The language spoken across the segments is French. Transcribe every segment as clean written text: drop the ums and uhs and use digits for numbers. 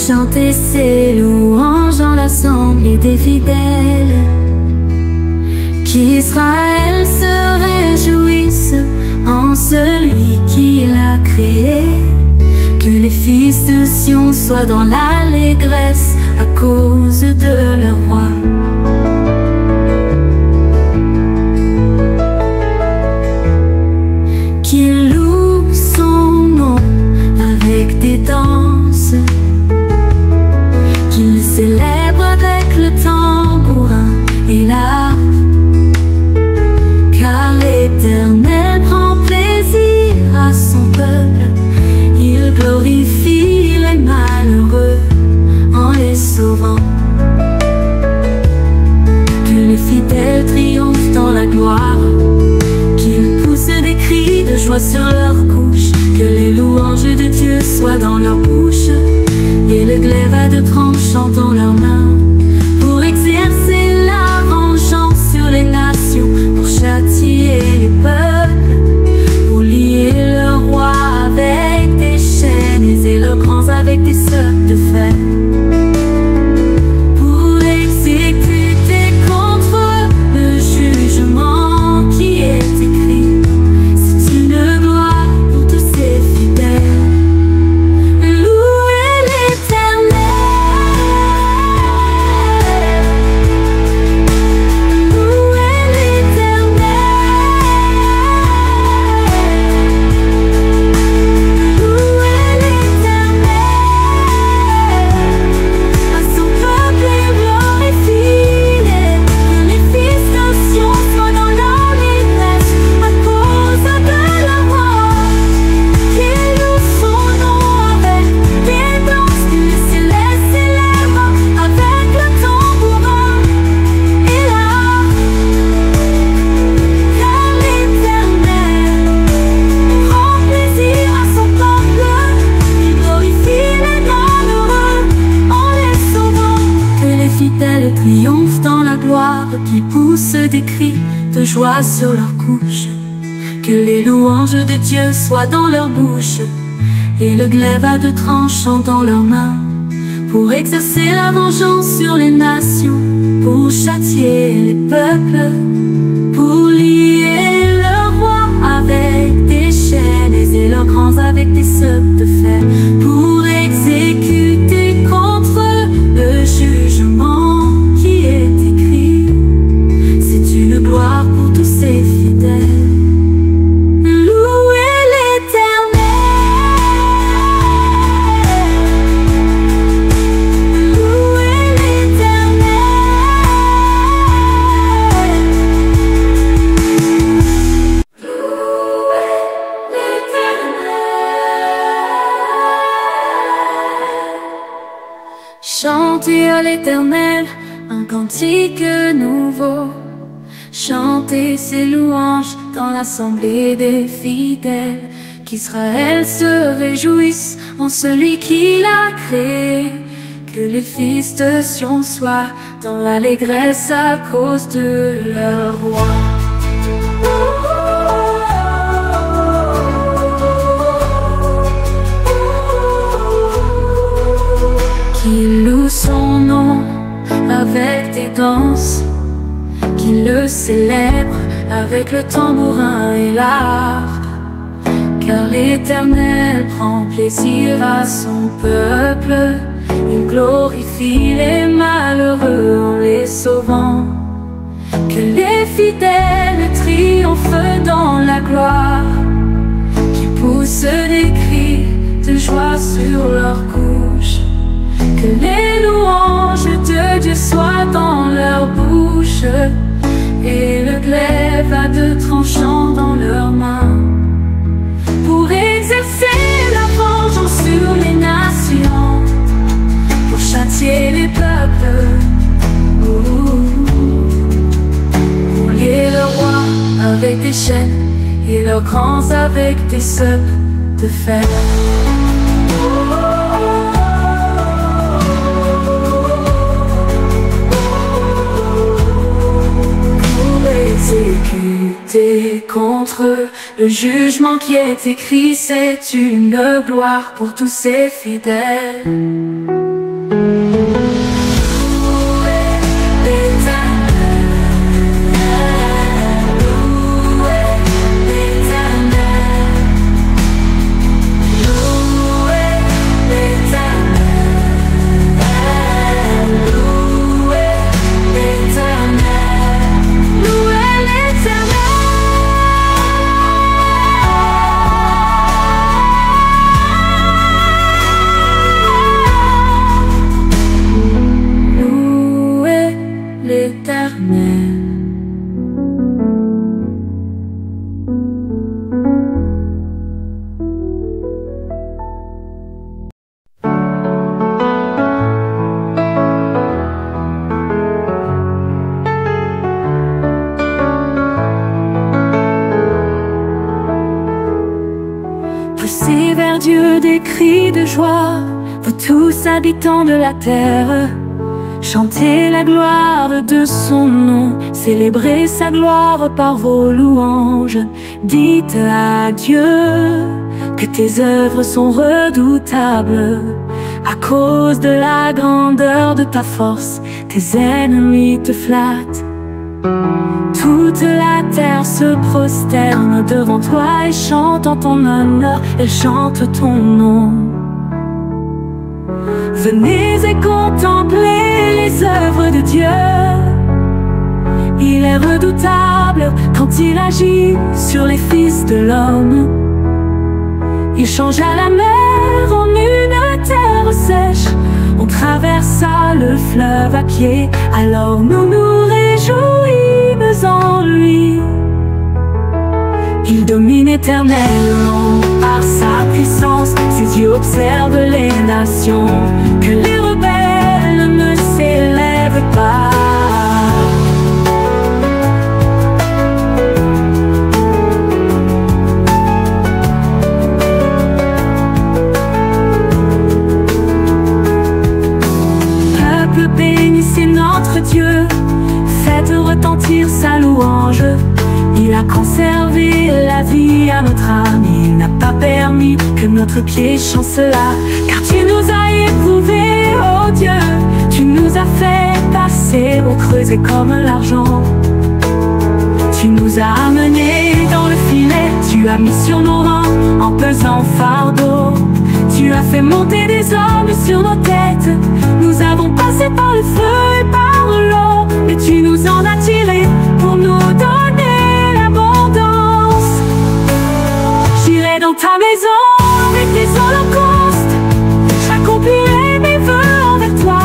chanter ses louanges dans l'assemblée des fidèles, qu'Israël se réjouisse en celui qui l'a créé, que les fils de Sion soient dans l'allégresse à cause de leur roi. Qu'ils louent son nom avec des danses, qu'ils célèbrent avec le tambourin et l'harpe, car l'Éternel prend plaisir à son peuple. Il glorifie les malheureux en les sauvant. Que les fidèles triomphent dans la gloire, qu'ils poussent des cris de joie sur leur couche, que les louanges de Dieu soient dans leur bouche et le glaive à deux tranchants dans leurs mains, pour exercer la vengeance sur les nations, pour châtier les peuples, pour lier le roi avec des chaînes et leurs grands avec des sceaux de fer, pour exécuter contre eux le jugement qui est écrit. C'est une gloire pour tous ses fidèles. Louez l'Éternel, louez l'Éternel, louez l'Éternel, à son peuple glorifié, que les fils de Sion soient dans l'allégresse à cause de la mort, qu'ils louent son nom avec des danses, que les célestes célèbrent avec le tambourin et l'harpe, car l'Éternel prend plaisir à son peuple. Il glorifie les malheureux en les sauvant. Que les fidèles triomphent dans la gloire, qui poussent des cris de joie sur leur couche, que les louanges de Dieu soient dans leur bouche et le glaive à deux tranchants dans leurs mains, pour exercer la vengeance sur les nations, pour châtier les peuples, pour lier leur roi avec des chaînes et leurs grands avec des sceaux de fer, pour exécuter contre eux le jugement qui est écrit. C'est une gloire pour tous ses fidèles. Louez l'Éternel, louez l'Éternel, louez l'Éternel. Chantez à l'Éternel un cantique nouveau, chantez ses louanges dans l'assemblée des fidèles, qu'Israël se réjouisse en celui qui l'a créé, que les fils de Sion soient dans l'allégresse à cause de leur roi. Qu'il loue son nom avec des danses, qu'il le célèbre avec le tambourin et l'harpe, car l'Éternel prend plaisir à son peuple. Il glorifie les malheureux en les sauvant. Que les fidèles triomphent dans la gloire, qui poussent des cris de joie sur leur couche, que les louanges de Dieu soient dans leur bouche et le glaive à deux tranchants dans leurs mains, pour exercer la vengeance sur les nations, pour châtier les peuples, pour lier le roi avec des chaînes et leurs grands avec des sceaux de fer. Exécuter contre eux le jugement qui est écrit. C'est une gloire pour tous ses fidèles. crie de joie, vous tous habitants de la terre. Chantez la gloire de son nom, célébrez sa gloire par vos louanges. Dites à Dieu que tes œuvres sont redoutables. À cause de la grandeur de ta force, tes ennemis te flattent. Toute la terre se prosterne devant toi et chante en ton honneur, elle chante ton nom. Venez et contemplez les œuvres de Dieu. Il est redoutable quand il agit sur les fils de l'homme. Il changea la mer en une terre sèche. On traversa le fleuve à pied, alors nous nous réjouîmes en lui. Il domine éternellement par sa puissance, ses yeux observent les nations, que les rebelles ne s'élèvent pas. Peuple, bénissez notre Dieu, faites retentir sa louange. Il a conservé la vie à notre âme, il n'a pas permis que notre pied chancela. Car tu nous as éprouvés, oh Dieu, tu nous as fait passer au creuset comme l'argent. Tu nous as amenés dans le filet, tu as mis sur nos reins en pesant fardeau. Tu as fait monter des hommes sur nos têtes, nous avons passé par le feu et par l'eau, mais tu nous en as tirés pour nous donner dans ta maison avec des holocaustes. J'accomplirai mes vœux envers toi.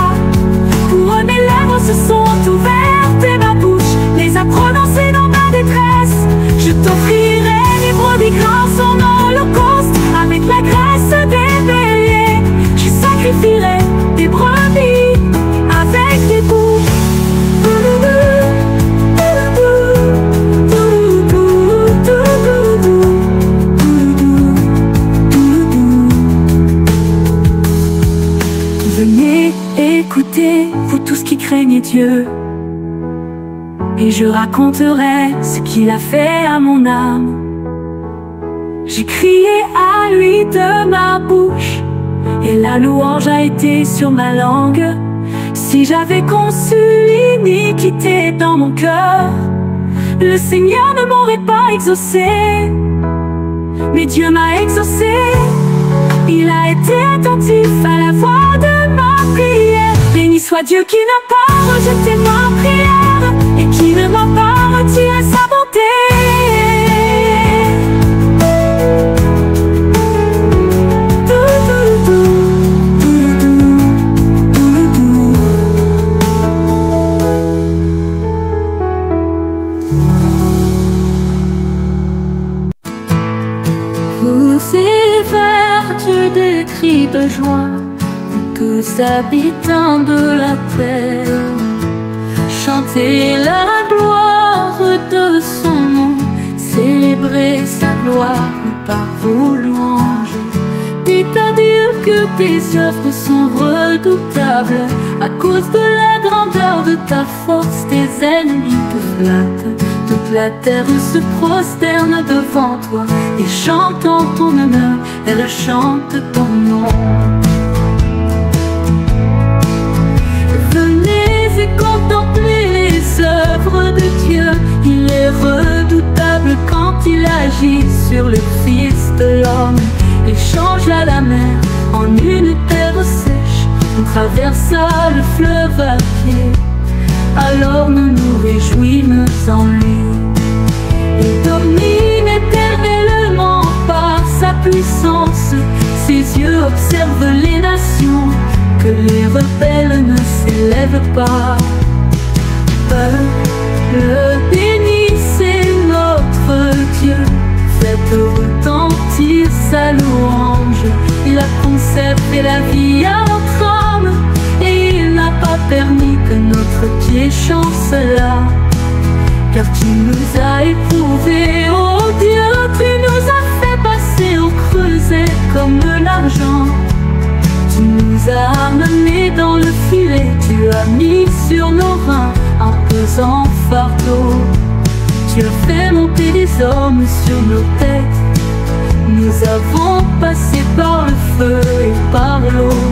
Pour mes lèvres se sont ouvertes et ma bouche les a prononcées dans ma détresse. Je t'offrirai des brebis grasses en holocauste, avec la graisse des béliers. Je sacrifierai des brebis avec des boucs. Écoutez, vous tous qui craignez Dieu, et je raconterai ce qu'il a fait à mon âme. J'ai crié à lui de ma bouche, et la louange a été sur ma langue. Si j'avais conçu l'iniquité dans mon cœur, le Seigneur ne m'aurait pas exaucé. Mais Dieu m'a exaucé, il a été attentif à la voix de ma prière. Béni soit Dieu qui n'a pas rejeté ma prière et qui ne m'a pas retiré sa bonté. Vous évertuez des cris de joie, tous habitants de la terre. Chantez la gloire de son nom, célébrez sa gloire par vos louanges. Dites à Dieu que tes œuvres sont redoutables. À cause de la grandeur de ta force, tes ennemis te flattent. Toute la terre se prosterne devant toi et chante en ton honneur, elle chante ton nom. Venez et contemplez les œuvres de Dieu. Il est redoutable quand il agit sur le Fils de l'homme. Il changea la mer en une terre sèche. On traversa le fleuve à pied, alors nous nous réjouîmes en lui. Il domine éternellement par sa puissance. Ses yeux observent les nations, que les rebelles ne s'élèvent pas. Peuple, bénissez notre Dieu, faites retentir sa louange. Il a conservé la vie à notre âme, et il n'a pas permis que notre pied chancela. Car tu nous as éprouvés, oh Dieu, tu nous as fait passer au creuset comme de l'argent. as mis sur nos reins un pesant fardeau. Tu as fait monter des hommes sur nos têtes. Nous avons passé par le feu et par l'eau,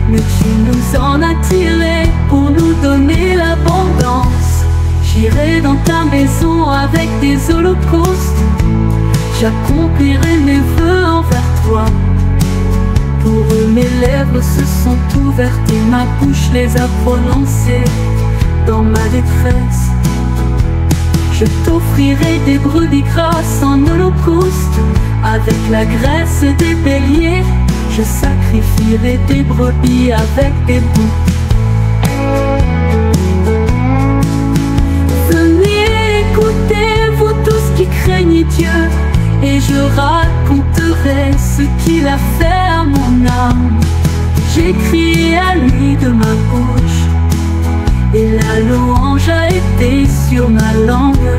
mais tu nous en as tirés pour nous donner l'abondance. J'irai dans ta maison avec des holocaustes. J'accomplirai mes vœux envers toi. Pour eux mes lèvres se sont ouvertes et ma bouche les a prononcées. Dans ma détresse, je t'offrirai des brebis grasses en holocauste. Avec la graisse des béliers, je sacrifierai des brebis avec des boucs. Venez écouter, vous tous qui craignez Dieu, et je raconterai ce qu'il a fait à mon âme. J'ai crié à lui de ma bouche, et la louange a été sur ma langue.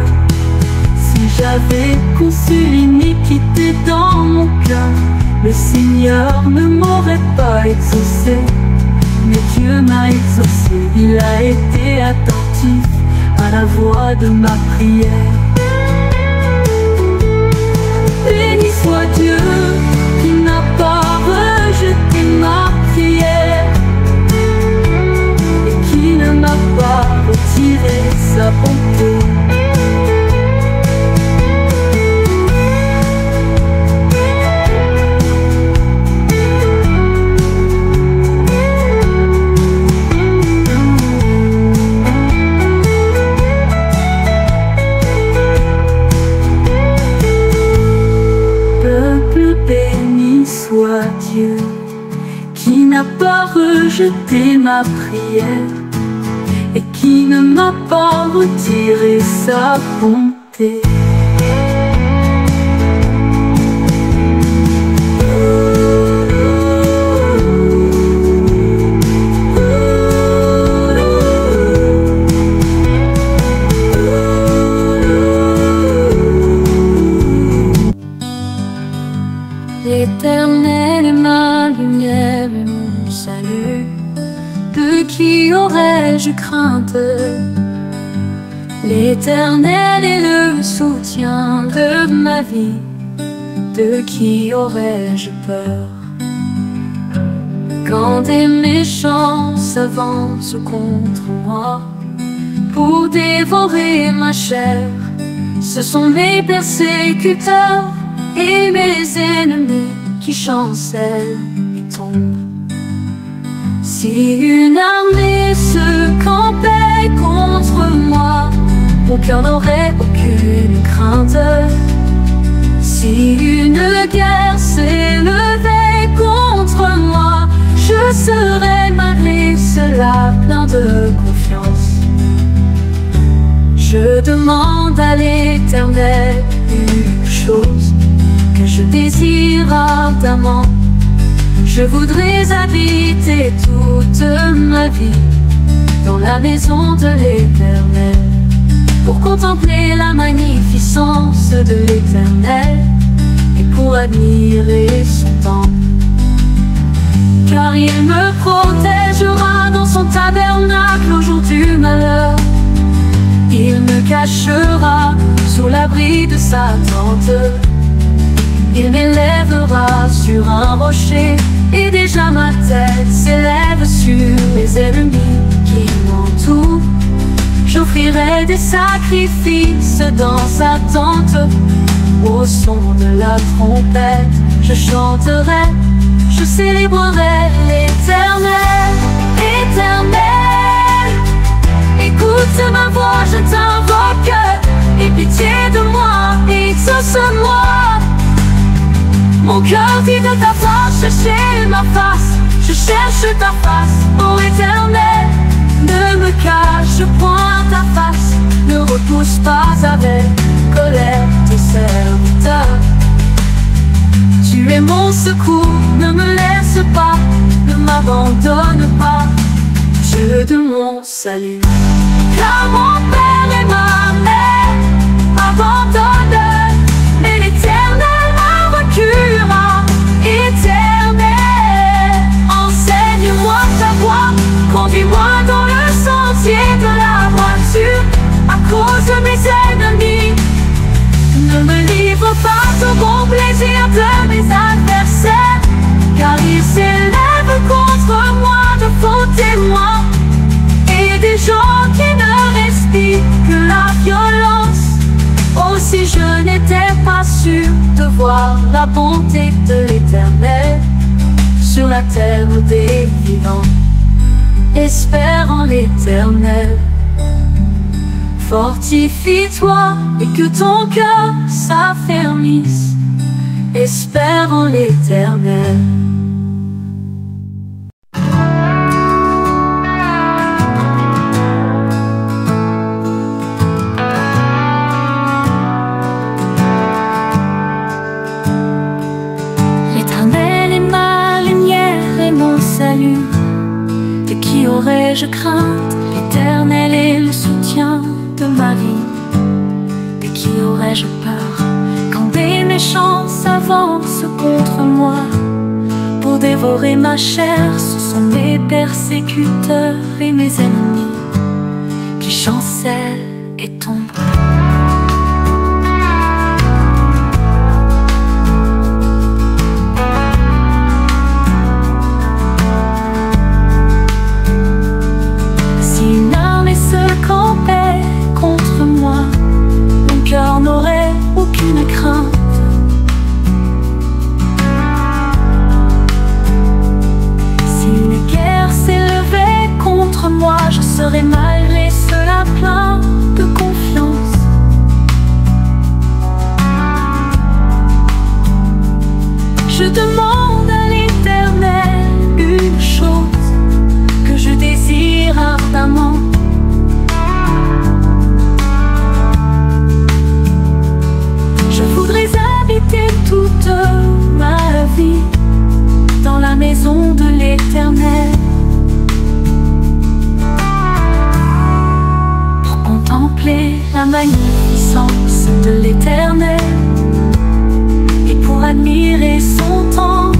Si j'avais conçu l'iniquité dans mon cœur, le Seigneur ne m'aurait pas exaucé. Mais Dieu m'a exaucé, il a été attentif à la voix de ma prière. Béni soit Dieu qui n'a pas rejeté ma prière et qui ne m'a pas retiré sa bonté. Béni soit Dieu qui n'a pas rejeté ma prière et qui ne m'a pas retiré sa bonté. L'Éternel est ma lumière et mon salut. De qui aurais-je crainte? L'Éternel est le soutien de ma vie. De qui aurais-je peur? Quand des méchants s'avancent contre moi pour dévorer ma chair, ce sont mes persécuteurs et mes ennemis qui chancellent et tombent. Si une armée se campait contre moi, mon cœur n'aurait aucune crainte. Si une guerre s'élevait contre moi, je serais malgré cela plein de confiance. Je demande à l'Éternel une chose que je désire ardemment. Je voudrais habiter toute ma vie dans la maison de l'Éternel, pour contempler la magnificence de l'Éternel et pour admirer son temple. Car il me protégera dans son tabernacle au jour du malheur. Il me cachera sous l'abri de sa tente. Il m'élèvera sur un rocher, et déjà ma tête s'élève sur mes ennemis qui m'entourent. J'offrirai des sacrifices dans sa tente. Au son de la trompette, je chanterai, je célébrerai l'Éternel. Éternel, écoute ma voix, je t'invoque. Aie pitié de moi, exauce-moi. Mon cœur vit de ta face, cherche ma face, je cherche ta face, ô Éternel. Ne me cache point ta face, ne repousse pas avec colère tes serviteurs. Tu es mon secours, ne me laisse pas, ne m'abandonne pas, Dieu de mon salut. Car mon père et ma mère m'abandonnent, mais l'Éternel m'invocura. Éternel, enseigne-moi ta voie, conduis-moi dans le si je n'étais pas sûr de voir la bonté de l'Éternel sur la terre des vivants, espère en l'Éternel. Fortifie-toi et que ton cœur s'affermisse, espère en l'Éternel. L'Éternel est ma lumière et mon salut. De qui aurais-je crainte? L'Éternel est le soutien de ma vie. De qui aurais-je peur quand des méchants s'avancent contre moi pour dévorer ma chair? Ce sont mes persécuteurs et mes ennemis qui chancellent et tombent. Si une armée se campait contre moi, mon cœur n'aurait aucune crainte. Si une guerre s'élevait contre moi, je serais malgré cela plein de confiance. Je demande à l'Éternel une chose que je désire ardemment. Je voudrais habiter toute ma vie dans la maison de l'Éternel, pour contempler la magnificence de l'Éternel et pour admirer son temple.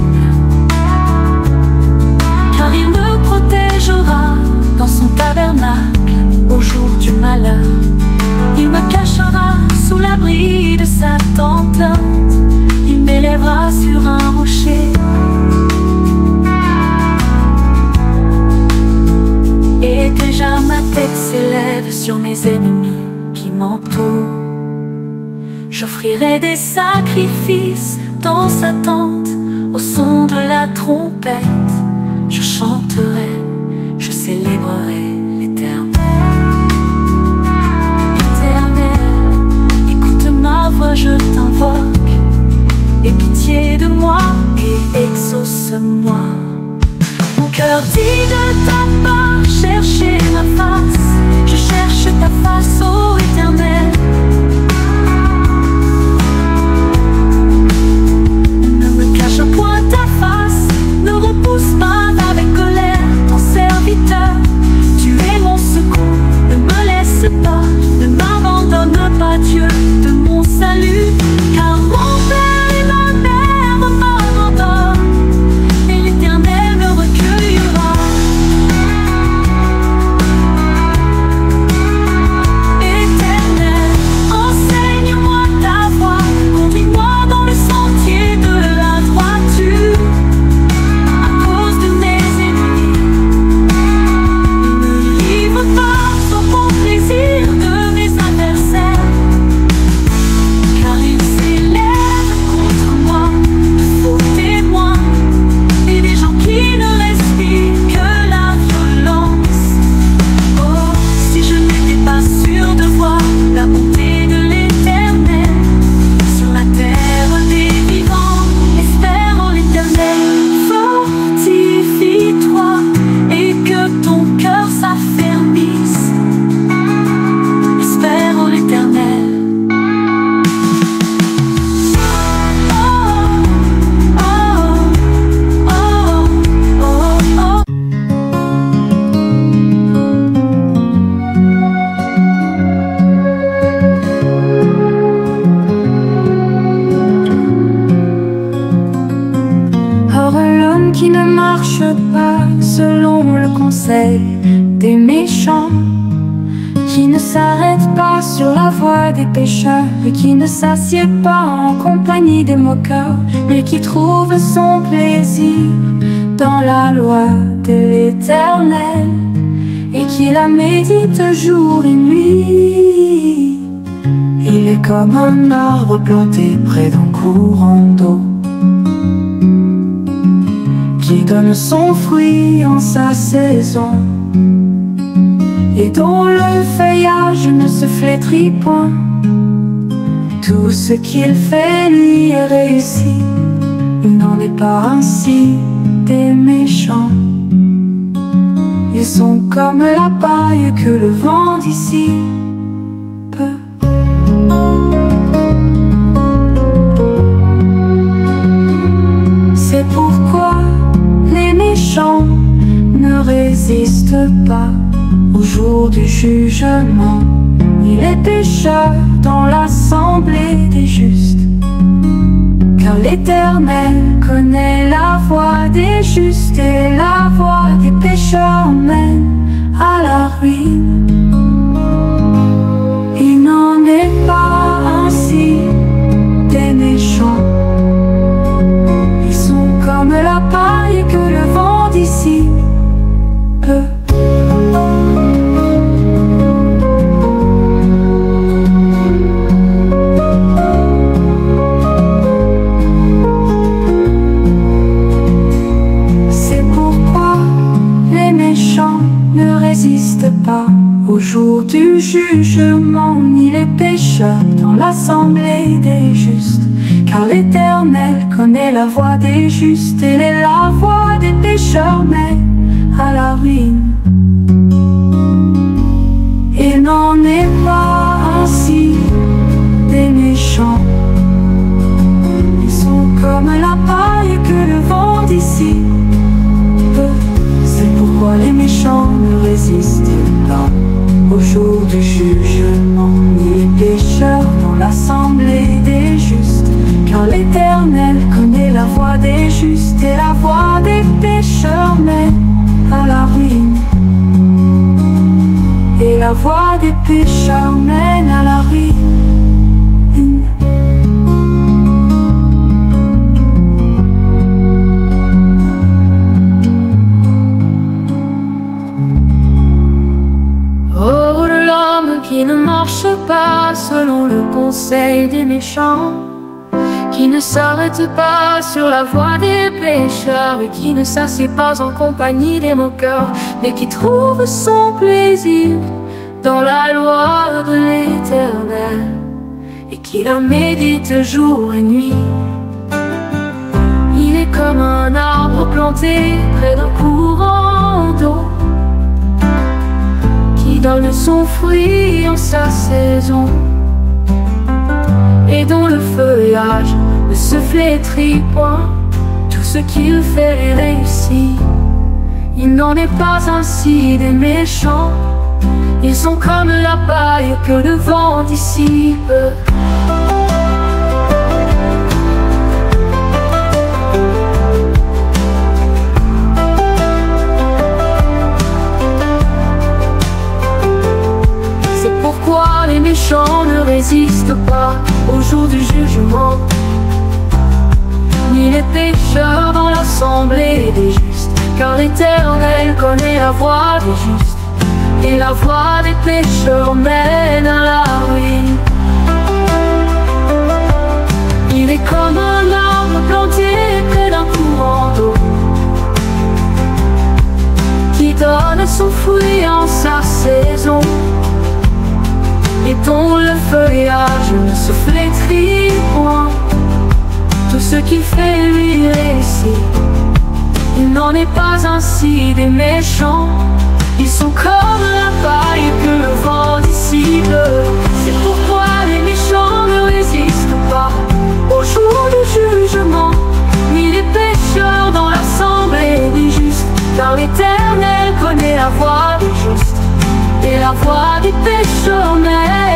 Car il me protégera dans son tabernacle au jour du malheur. Il me cachera sous l'abri de sa tente. Il m'élèvera sur un rocher et déjà ma tête s'élève sur mes ennemis qui m'entourent. J'offrirai des sacrifices dans sa tente au son de la trompette. Je chanterai, je célébrerai l'Éternel. Éternel, écoute ma voix, je t'invoque. Aie pitié de moi et exauce-moi. Mon cœur dit de ta part, chercher ma face. Je cherche ta face, ô Éternel. Ne me cache point ta face, ne repousse pas avec colère ton serviteur. Tu es mon secours, ne me laisse pas, ne m'abandonne pas, Dieu de mon salut. Car mon père et ma mère m'abandonnent, et l'Éternel me recueillera. Éternel, enseigne-moi ta voie, conduis-moi dans le sentier de la droiture à cause de mes ennemis. Ne me livre pas au bon plaisir de mes adversaires, car ils s'élèvent contre moi de faux témoins et des gens qui ne respirent que la violence. Oh, si je n'étais pas sûr de voir la bonté de l'Éternel sur la terre des vivants, espère en l'Éternel. Fortifie-toi et que ton cœur s'affermisse, espère en l'Éternel. Oh, oh, oh, oh, oh. Heureux l'homme qui ne marche pas selon le conseil des méchants, qui ne s'arrête pas sur la voie des pécheurs, et qui ne s'assied pas en compagnie des moqueurs, mais qui trouve son plaisir dans la loi de l'Éternel, et qui la médite jour et nuit. Il est comme un arbre planté près d'un courant d'eau, qui donne son fruit en sa saison, et dont le feuillage ne se flétrit point. Tout ce qu'il fait lui est réussi. Il n'en est pas ainsi des méchants. Ils sont comme la paille que le vent dissipe. C'est pourquoi les méchants ne résistent pas au jour du jugement, ni les pécheurs dans l'assemblée des justes. Car l'Éternel connaît la voie des justes, et la voie des pécheurs mène à la ruine. Il n'en est pas ainsi des méchants. Ils sont comme la paille que le vent dissipe. Pas au jour du jugement, ni les pécheurs dans l'assemblée des justes. Car l'Éternel connaît la voie des justes, et la voie des pécheurs mène à la ruine. Il n'en est pas ainsi des méchants. Ils sont comme la paille que le vent dissipe. C'est pourquoi les méchants ne résistent pas au jour du jugement, ni les pécheurs dans l'assemblée des justes. Car l'Éternel connaît la voie des justes, et la voie des pécheurs mène à la ruine. Et la voie des pécheurs mène à la ruine. Qui ne marche pas selon le conseil des méchants, qui ne s'arrête pas sur la voie des pécheurs, et qui ne s'assied pas en compagnie des moqueurs, mais qui trouve son plaisir dans la loi de l'Éternel, et qui la médite jour et nuit. Il est comme un arbre planté près d'un courant d'eau, donne son fruit en sa saison, et dont le feuillage ne se flétrit point. Tout ce qu'il fait réussit. Il n'en est pas ainsi des méchants. Ils sont comme la paille que le vent dissipe. Les méchants ne résistent pas au jour du jugement, ni les pécheurs dans l'assemblée des justes. Car l'Éternel connaît la voie des justes, et la voie des pécheurs mène à la ruine. Il est comme un arbre planté près d'un courant d'eau, qui donne son fruit en sa saison, et dont le feuillage ne se flétrit point. Tout ce qu'il fait lui réussit. Il n'en est pas ainsi des méchants. Ils sont comme la paille que le vent dissipe. C'est pourquoi les méchants ne résistent pas au jour du jugement, ni les pécheurs dans l'assemblée des justes. Car l'Éternel connaît la voie des justes, et la voie des pécheurs mène